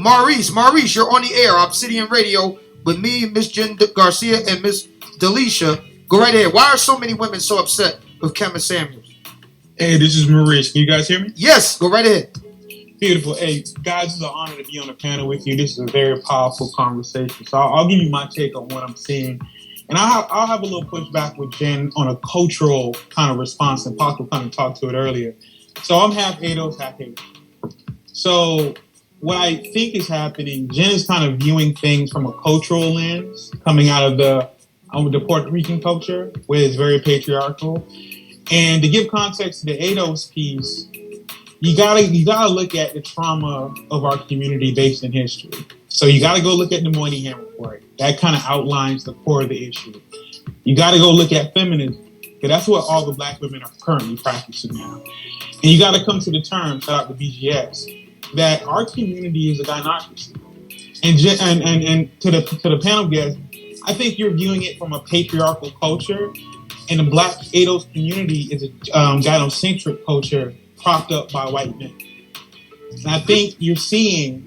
Maurice, you're on the air. Obsidian Radio with me, Miss Jen Garcia, and Miss Delisha. Go right ahead. Why are so many women so upset with Kevin Samuels? Hey, this is Maurice. Can you guys hear me? Yes, go right ahead. Beautiful. Hey, guys, it's an honor to be on the panel with you. This is a very powerful conversation. So I'll give you my take on what I'm seeing. And I'll have a little pushback with Jen on a cultural kind of response, and Paco kind of talked to it earlier. So I'm half Ados, half Haitian. So what I think is happening, Jen is kind of viewing things from a cultural lens, coming out of the Puerto Rican culture, where it's very patriarchal. And to give context to the Ados piece, you gotta look at the trauma of our community based in history. So you gotta go look at the Moynihan report. That kind of outlines the core of the issue. You gotta go look at feminism, because that's what all the black women are currently practicing now. And you gotta come to the term, shout out to BGS, that our community is a gynocracy. And to the panel guests, I think you're viewing it from a patriarchal culture, and the black Ados community is a gynocentric culture propped up by white men. And I think you're seeing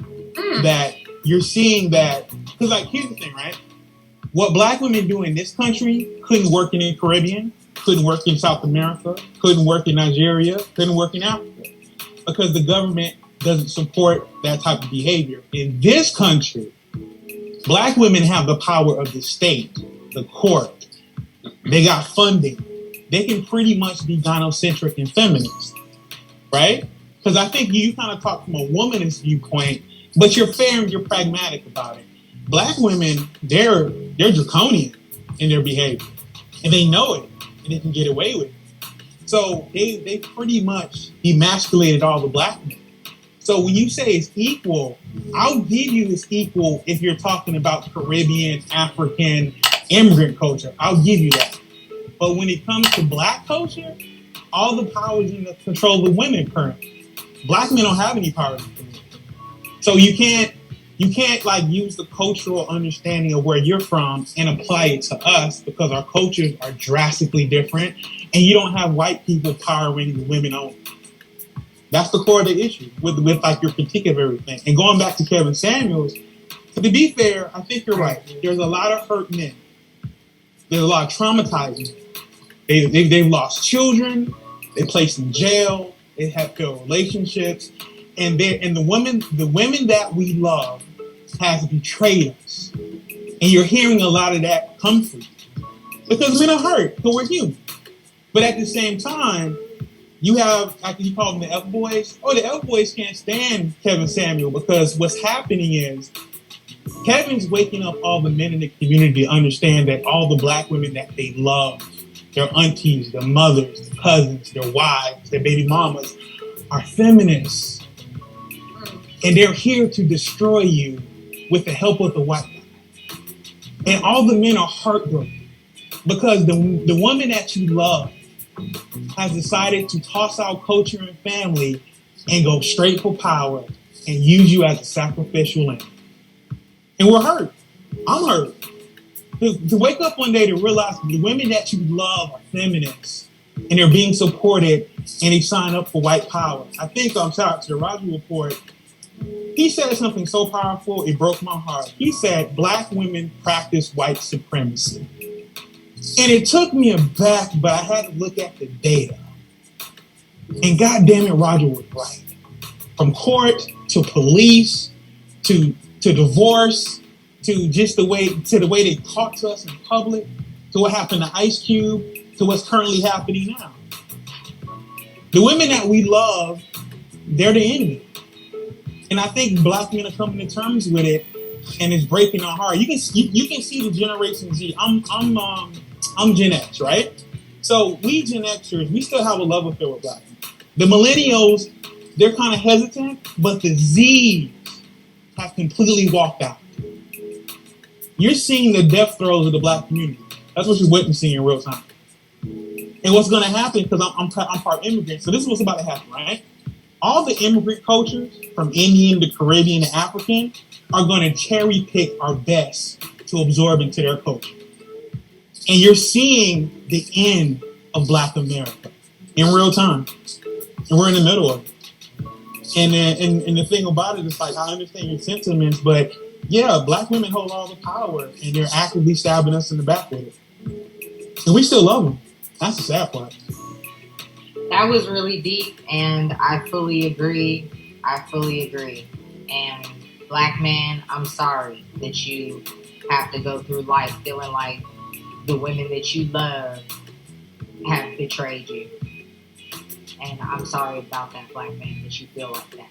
that, because like, here's the thing, right? What black women do in this country couldn't work in the Caribbean, couldn't work in South America, couldn't work in Nigeria, couldn't work in Africa, because the government doesn't support that type of behavior. In this country, black women have the power of the state, the court. They got funding. They can pretty much be gynocentric and feminist, right? Because I think you kind of talk from a womanist viewpoint, but you're fair and you're pragmatic about it. Black women, they're draconian in their behavior, and they know it, and they can get away with it. So they pretty much emasculated all the black men. So when you say it's equal, I'll give you it's equal if you're talking about Caribbean, African, immigrant culture. I'll give you that. But when it comes to black culture, all the power is in the control of the women currently. Black men don't have any power in the community. So you can't like use the cultural understanding of where you're from and apply it to us, because our cultures are drastically different, and you don't have white people powering the women only. That's the core of the issue with like your critique of everything. And going back to Kevin Samuels, to be fair, I think you're right. There's a lot of hurt men. There's a lot of traumatizing. They've lost children. They're placed in jail. They have failed relationships, and the women that we love has betrayed us. And you're hearing a lot of that come from you, because men are hurt, because we're human. But at the same time, you have, like you call them the F-boys. Oh, the F-boys can't stand Kevin Samuel, because what's happening is Kevin's waking up all the men in the community to understand that all the black women that they love, their aunties, their mothers, their cousins, their wives, their baby mamas, are feminists. And they're here to destroy you with the help of the white guy. And all the men are heartbroken, because the woman that you love has decided to toss out culture and family and go straight for power and use you as a sacrificial lamb. And we're hurt. I'm hurt. To wake up one day to realize the women that you love are feminists, and they're being supported, and they sign up for white power. I think, shout out to the Roger Report, he said something so powerful, it broke my heart. He said, black women practice white supremacy. And it took me aback, but I had to look at the data. And God damn it, Roger was right. From court to police to divorce to just the way they talk to us in public, to what happened to Ice Cube, to what's currently happening now. The women that we love, they're the enemy. And I think black men are coming to terms with it, and it's breaking our heart. You can see the Generation Z. I'm Gen X, right? So we Gen Xers, we still have a love affair with black men. The millennials, they're kind of hesitant, but the Z's have completely walked out. You're seeing the death throes of the black community. That's what you're witnessing in real time. And what's going to happen, because I'm part immigrant, so this is what's about to happen, right? All the immigrant cultures, from Indian to Caribbean to African, are going to cherry pick our best to absorb into their culture. And you're seeing the end of Black America in real time. And we're in the middle of it. And the thing about it is, like, I understand your sentiments, but yeah, black women hold all the power, and they're actively stabbing us in the back with it. And we still love them. That's the sad part. That was really deep, and I fully agree. And black man, I'm sorry that you have to go through life feeling like the women that you love have betrayed you. And I'm sorry about that, black man, that you feel like that.